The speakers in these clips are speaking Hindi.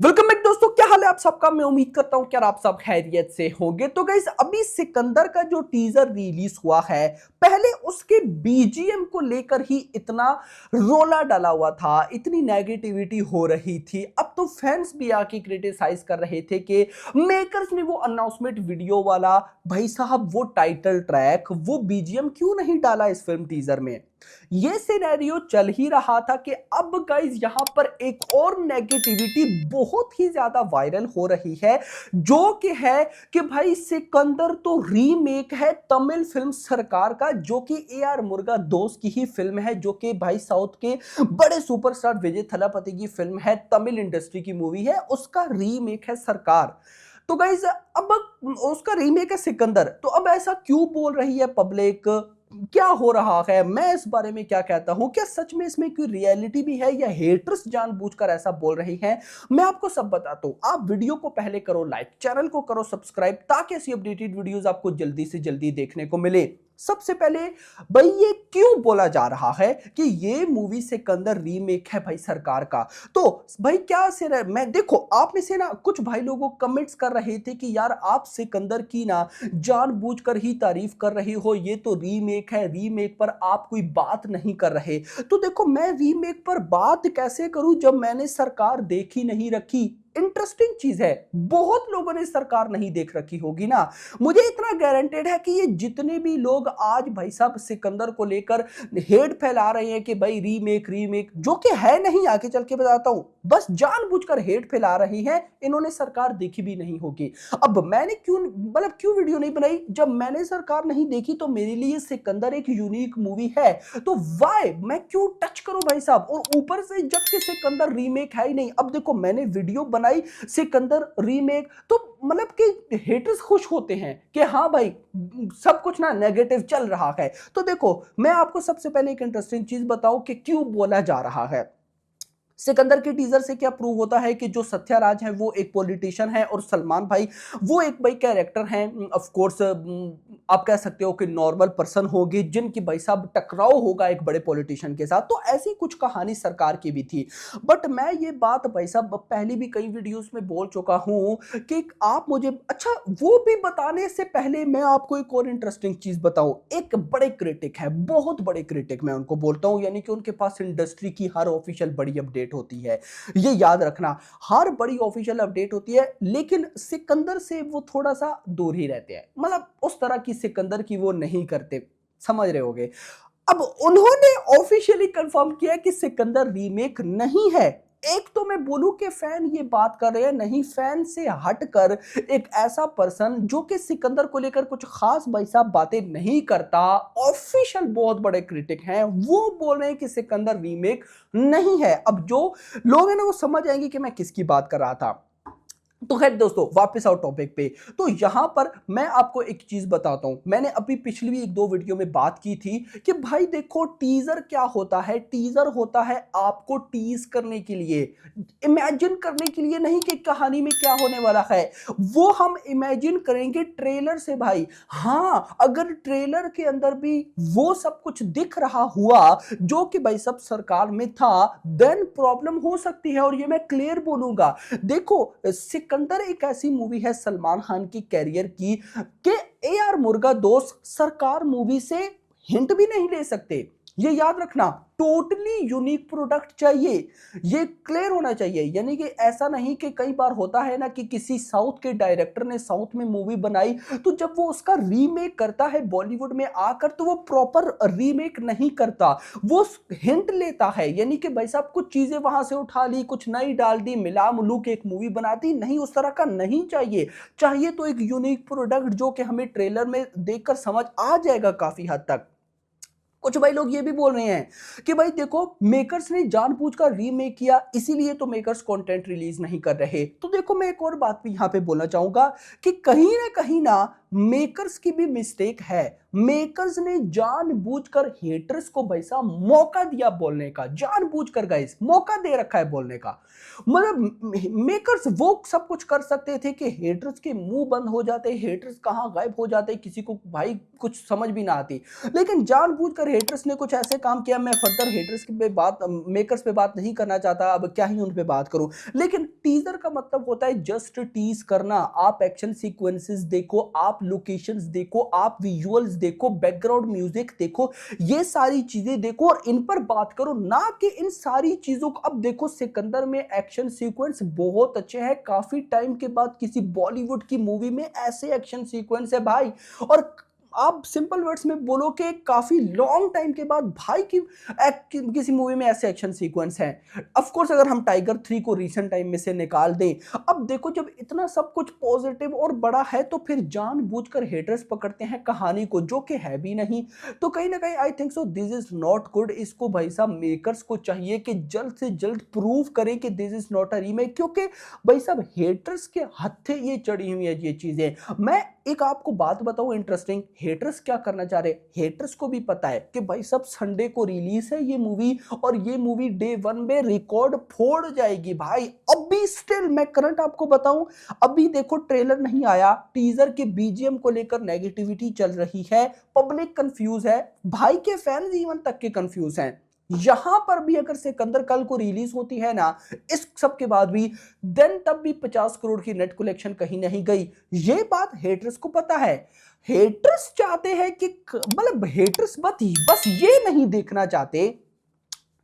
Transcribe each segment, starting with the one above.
वेलकम बैक दोस्तों, क्या हाल है आप सबका। मैं उम्मीद करता हूं कि आप सब खैरियत से होंगे। तो गाइस, अभी सिकंदर का जो टीजर रिलीज हुआ है, पहले उसके बीजीएम को लेकर ही इतना रोला डाला हुआ था, इतनी नेगेटिविटी हो रही थी। अब तो फैंस भी आके क्रिटिसाइज कर रहे थे कि मेकर्स ने वो अनाउंसमेंट वीडियो वाला, भाई साहब वो टाइटल ट्रैक, वो बीजीएम क्यों नहीं डाला इस फिल्म टीजर में। ये सिनेरियो चल ही रहा था कि अब गाइस यहां पर एक और नेगेटिविटी बहुत ही ज्यादा वायरल हो रही है, जो कि है कि भाई सिकंदर तो रीमेक है तमिल फिल्म सरकार का, जो कि ए आर मुर्गा दोस्त की ही फिल्म है, जो कि भाई साउथ के बड़े सुपरस्टार विजय थलापति की फिल्म है, तमिल इंडस्ट्री की मूवी है, उसका रीमेक है सरकार। तो गाइज अब उसका रीमेक है सिकंदर, तो अब ऐसा क्यों बोल रही है पब्लिक, क्या हो रहा है, मैं इस बारे में क्या कहता हूं, क्या सच में इसमें कोई रियलिटी भी है या हेटर्स जानबूझकर ऐसा बोल रही हैं, मैं आपको सब बताता हूं। आप वीडियो को पहले करो लाइक, चैनल को करो सब्सक्राइब, ताकि ऐसी अपडेटेड वीडियोस आपको जल्दी से जल्दी देखने को मिले। सबसे पहले भाई, ये क्यों बोला जा रहा है कि ये मूवी सिकंदर रीमेक है भाई सरकार का। तो भाई क्या से मैं देखो, आप में से ना कुछ भाई लोगों कमेंट्स कर रहे थे कि यार आप सिकंदर की ना जानबूझकर ही तारीफ कर रहे हो, ये तो रीमेक है, रीमेक पर आप कोई बात नहीं कर रहे। तो देखो, मैं रीमेक पर बात कैसे करूं जब मैंने सरकार देखी नहीं रखी। इंटरेस्टिंग चीज है, बहुत लोगों ने सरकार नहीं देख रखी होगी ना। मुझे इतना गारंटेड है कि ये जितने भी लोग आज भाई साहब सिकंदर को लेकर हेड फैला रहे हैं कि भाई रीमेक रीमेक, जो कि है नहीं, आगे चल के बताता हूं, बस जानबूझकर हेड फैला रही हैं, इन्होंने सरकार देखी भी नहीं होगी। अब मैंने क्यों वीडियो नहीं बनाई, जब मैंने सरकार नहीं देखी तो मेरे लिए सिकंदर एक यूनिक मूवी है, तो वाई मैं क्यों टच करूं भाई साहब। और ऊपर से जबकि सिकंदर रीमेक है ही नहीं। अब देखो, मैंने वीडियो बनाई सिकंदर रीमेक, तो मतलब कि हेटर्स खुश होते हैं कि हाँ भाई सब कुछ ना नेगेटिव चल रहा है। तो देखो, मैं आपको सबसे पहले एक इंटरेस्टिंग चीज बताऊं कि क्यों बोला जा रहा है। सिकंदर के टीजर से क्या प्रूव होता है कि जो सत्याराज है वो एक पॉलिटिशियन है, और सलमान भाई वो एक भाई कैरेक्टर हैं। ऑफ कोर्स आप कह सकते हो कि नॉर्मल पर्सन होगी, जिनकी भाई साहब टकराव होगा एक बड़े पॉलिटिशियन के साथ। तो ऐसी कुछ कहानी सरकार की भी थी। बट मैं ये बात भाई साहब पहले भी कई वीडियोस में बोल चुका हूं कि आप मुझे, अच्छा वो भी बताने से पहले मैं आपको एक और इंटरेस्टिंग चीज बताऊं। एक बड़े क्रिटिक है, बहुत बड़े क्रिटिक मैं उनको बोलता हूं, यानी कि उनके पास इंडस्ट्री की हर ऑफिशियल बड़ी अपडेट होती है। ये याद रखना, हर बड़ी ऑफिशियल अपडेट होती है, लेकिन सिकंदर से वो थोड़ा सा दूर ही रहते हैं, मतलब उस तरह की सिकंदर की वो नहीं करते, समझ रहे होगे। अब उन्होंने ऑफिशियली कंफर्म किया कि सिकंदर रीमेक नहीं है। एक तो मैं बोलूं कि फैन ये बात कर रहे हैं, नहीं, फैन से हटकर एक ऐसा पर्सन जो कि सिकंदर को लेकर कुछ खास भाई साहब बातें नहीं करता, ऑफिशियल बहुत बड़े क्रिटिक हैं, वो बोल रहे हैं कि सिकंदर रीमेक नहीं है। अब जो लोग हैं ना वो समझ आएंगे कि मैं किसकी बात कर रहा था। तो खैर दोस्तों, वापस आओ टॉपिक पे। तो यहां पर मैं आपको एक चीज बताता हूं, मैंने अभी पिछली भी एक दो वीडियो में बात की थी कि भाई देखो, टीजर क्या होता है। टीजर होता है आपको टीज करने के लिए, इमेजिन करने के लिए नहीं कि कहानी में क्या होने वाला है। वो हम इमेजिन करेंगे ट्रेलर से भाई। हां, अगर ट्रेलर के अंदर भी वो सब कुछ दिख रहा हुआ जो कि भाई सब सरकार में था, देन प्रॉब्लम हो सकती है। और ये मैं क्लियर बोलूंगा। देखो, सिकंदर एक ऐसी मूवी है सलमान खान की कैरियर की कि ए आर मुर्गा दोस्त सरकार मूवी से हिंट भी नहीं ले सकते। ये याद रखना, टोटली यूनिक प्रोडक्ट चाहिए, ये क्लियर होना चाहिए। यानी कि ऐसा नहीं कि कई बार होता है ना कि किसी साउथ के डायरेक्टर ने साउथ में मूवी बनाई, तो जब वो उसका रीमेक करता है बॉलीवुड में आकर, तो वो प्रॉपर रीमेक नहीं करता, वो हिंट लेता है। यानी कि भाई साहब कुछ चीजें वहां से उठा ली, कुछ नई डाल दी, मिला मिलू के एक मूवी बना दी। नहीं, उस तरह का नहीं चाहिए। चाहिए तो एक यूनिक प्रोडक्ट जो कि हमें ट्रेलर में देखकर समझ आ जाएगा काफी हद तक। कुछ भाई लोग ये भी बोल रहे हैं कि भाई देखो, मेकर्स ने जानबूझकर रीमेक किया, इसीलिए तो मेकर्स कंटेंट रिलीज नहीं कर रहे। तो देखो, मैं एक और बात भी यहां पे बोलना चाहूंगा कि कहीं ना मेकर्स की भी मिस्टेक है। मेकर्स ने जानबूझकर हेटर्स को भाई साहब मौका दिया बोलने का, जानबूझकर गाइस मौका दे रखा है बोलने का। मतलब मेकर्स वो सब कुछ कर सकते थे कि हेटर्स के मुंह बंद हो जाते, हेटर्स कहां गायब हो जाते, किसी को भाई कुछ समझ भी ना आती। लेकिन जानबूझकर हेटर्स ने कुछ ऐसे काम किया। मैं फर्दर हेटर्स पे बात, मेकर्स पे बात नहीं करना चाहता, अब क्या ही उन पे बात करूं। लेकिन टीजर का मतलब होता है जस्ट टीज करना। आप एक्शन सीक्वेंसेस देखो, आप लोकेशंस देखो, आप विजुअल्स देखो, बैकग्राउंड म्यूजिक देखो, ये सारी चीजें देखो और इन पर बात करो, ना कि इन सारी चीजों को। अब देखो सिकंदर में एक्शन सीक्वेंस बहुत अच्छे हैं, काफी टाइम के बाद किसी बॉलीवुड की मूवी में ऐसे एक्शन सीक्वेंस है भाई। और आप सिंपल वर्ड्स में बोलो कि काफी लॉन्ग टाइम के बाद भाई किसी मूवी में ऐसे एक्शन सीक्वेंस हैं। ऑफ कोर्स अगर हम टाइगर 3 को रीसेंट टाइम में से निकाल दें, अब देखो जब इतना सब कुछ पॉजिटिव और बड़ा है तो फिर जानबूझकर हेटर्स पकड़ते हैं कहानी को, जो कि है भी नहीं। तो कहीं ना कहीं I think so this is not good. इसको भाई साहब मेकर्स को चाहिए कि जल्द से जल्द प्रूव करें कि this is not a remake, क्योंकि भाई साहब हेटर्स के हत्थे ये चढ़ी हुई है ये चीजें। मैं एक आपको बात बताऊं इंटरेस्टिंग, हेटर्स क्या करना चाह रहे हैं। हेटर्स को भी पता है कि भाई सब संडे को रिलीज है ये मूवी, और ये मूवी डे 1 में रिकॉर्ड फोड़ जाएगी भाई। अभी स्टिल मैं करंट आपको बताऊं, अभी देखो ट्रेलर नहीं आया, टीजर के बीजीएम को लेकर नेगेटिविटी चल रही है, पब्लिक कंफ्यूज है, भाई के फैंस इवन तक के कंफ्यूज हैं। यहां पर भी अगर सिकंदर कल को रिलीज होती है ना, इस सब के बाद भी, देन तब भी 50 करोड़ की नेट कलेक्शन कहीं नहीं गई। ये बात हेटर्स को पता है। हेटर्स चाहते हैं कि मतलब हेटर्स बस ये नहीं देखना चाहते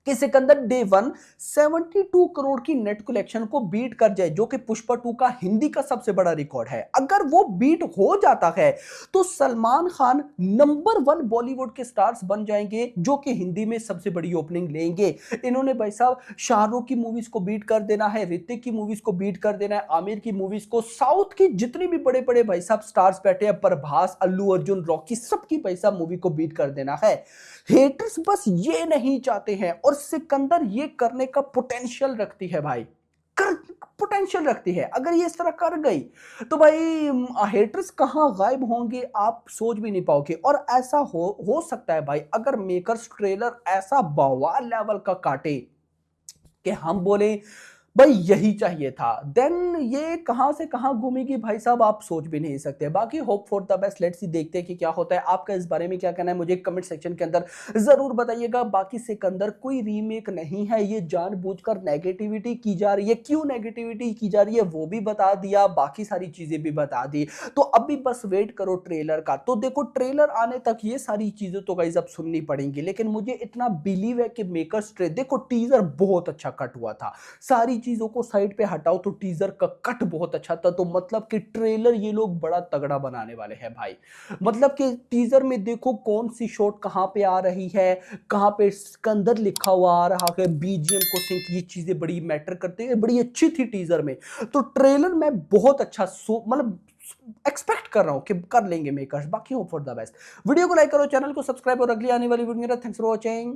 कि सिकंदर डे 1 72 करोड़ की नेट कलेक्शन को बीट कर जाए, जो कि पुष्पा 2 का हिंदी का सबसे बड़ा रिकॉर्ड है। अगर वो बीट हो जाता है तो सलमान खान नंबर 1 बॉलीवुड के स्टार्स बन जाएंगे, जो कि हिंदी में सबसे बड़ी ओपनिंग लेंगे। इन्होंने भाई साहब शाहरुख की मूवीज को बीट कर देना है, ऋतिक की मूवीज को बीट कर देना है, आमिर की मूवीज को, साउथ की जितनी भी बड़े बड़े भाई साहब स्टार्स बैठे हैं, प्रभास, अल्लू अर्जुन, रॉकी, सबकी भाई साहब मूवी को बीट कर देना है। हेटर्स बस ये नहीं चाहते हैं, और सिकंदर ये करने का पोटेंशियल रखती है भाई, कर पोटेंशियल रखती है। अगर ये इस तरह कर गई तो भाई हेटर्स कहां गायब होंगे आप सोच भी नहीं पाओगे। और ऐसा हो सकता है भाई, अगर मेकर्स ट्रेलर ऐसा बवाल लेवल का काटे कि हम बोले भाई यही चाहिए था, देन ये कहां से कहां घूमेगी भाई साहब आप सोच भी नहीं सकते। बाकी hope for the best, let's see, देखते हैं कि क्या होता है। आपका इस बारे में क्या कहना है मुझे कमेंट सेक्शन के अंदर जरूर बताइएगा। बाकी सिकंदर कोई रीमेक नहीं है, ये जानबूझकर नेगेटिविटी की जा रही है, क्यों नेगेटिविटी की जा रही है वो भी बता दिया, बाकी सारी चीजें भी बता दी। तो अभी बस वेट करो ट्रेलर का। तो देखो ट्रेलर आने तक ये सारी चीजें तो गाइस अब सुननी पड़ेंगी, लेकिन मुझे इतना बिलीव है कि मेकर्स देखो टीजर बहुत अच्छा कट हुआ था, सारी चीजों को साइड पे हटाओ तो टीजर का कट बहुत अच्छा था। तो मतलब कि ट्रेलर ये लोग बड़ा तगड़ा बनाने वाले हैं भाई। मतलब कि टीजर में देखो कौन सी शॉट कहां पे आ रही है, कहां पे सिकंदर लिखा हुआ आ रहा है, बीजीएम को सिंक, ये चीजें बड़ी मैटर करते हैं, बड़ी अच्छी थी टीजर में। तो ट्रेलर में बहुत अच्छा मतलब एक्सपेक्ट कर रहा हूं कि कर लेंगे मेकर्स। बाकी hope for the best. Video को लाइक करो, चैनल को सब्सक्राइब और अगली आने वाली वीडियो में। Thanks for watching.